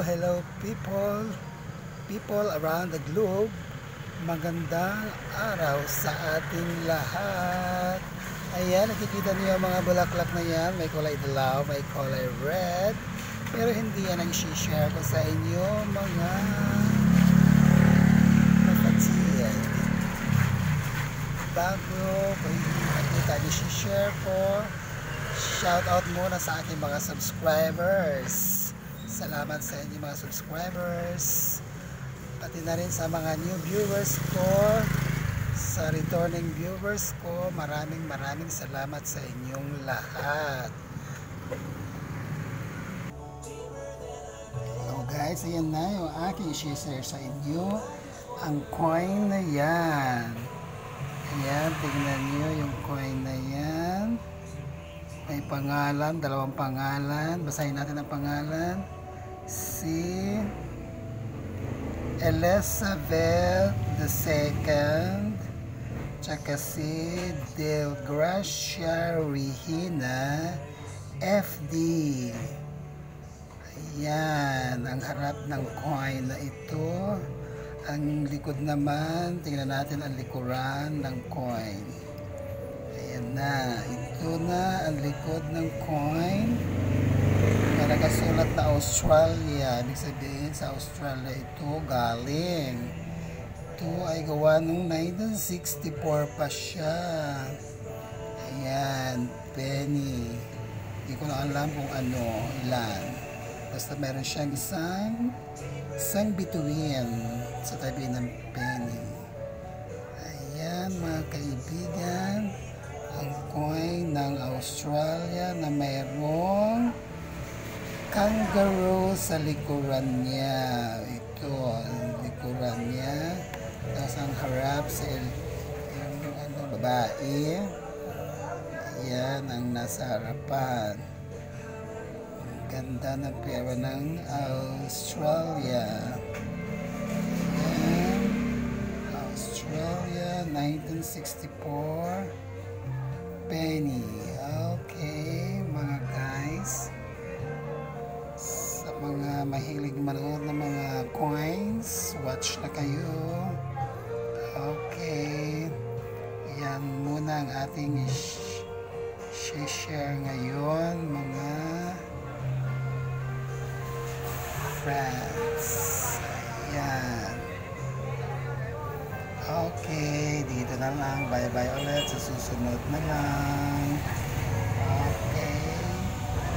Hello people around the globe. Magandang araw sa ating lahat. Ayan, nakikita niyo yung mga bulaklak na yan. May kulay dilaw, may kulay red. Pero hindi yan ang share ko sa inyo, mga kapatid. Bago ko makita niyo share ko, shout out muna sa aking mga subscribers. Salamat sa inyo mga subscribers, pati na rin sa mga new viewers ko, sa returning viewers ko. Maraming salamat sa inyong lahat. So guys, ayan na yung aking share sa inyo, ang coin na yan. Ayan, tingnan nyo yung coin na yan. May pangalan, dalawang pangalan. Basahin natin ang pangalan. Si Elizabeth II, tsaka si Delgracia Regina FD. Ayan ang harap ng coin na ito. Ang likod naman, tingnan natin ang likuran ng coin. Ayan na, ito na ang likod ng coin. May nakasulat na Australia. Ibig sabihin sa Australia ito galing. Ito ay gawa noong 1964 pa siya. Ayan, penny. Hindi ko na alam kung ano, ilan. Basta meron siyang isang bituin sa tabi ng penny. Ayan mga kaibigan, ang coin ng Australia na mayroong kangaroo sa likuran niya. Ito ang likuran niya. Tapos ang harap sa babae. Ayan ang nasa harapan. Ang ganda ng pera ng Australia. Ayan. Australia 1964 penny. Okay mga guys, mga mahilig manood ng mga coins, watch na kayo. Okay, yan muna ang ating share ngayon mga friends. Ayan, okay, dito na lang, bye bye ulit sa susunod na lang.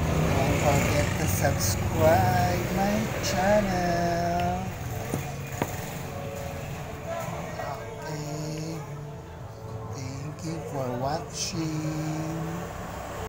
Don't forget to subscribe my channel. Okay. Thank you for watching.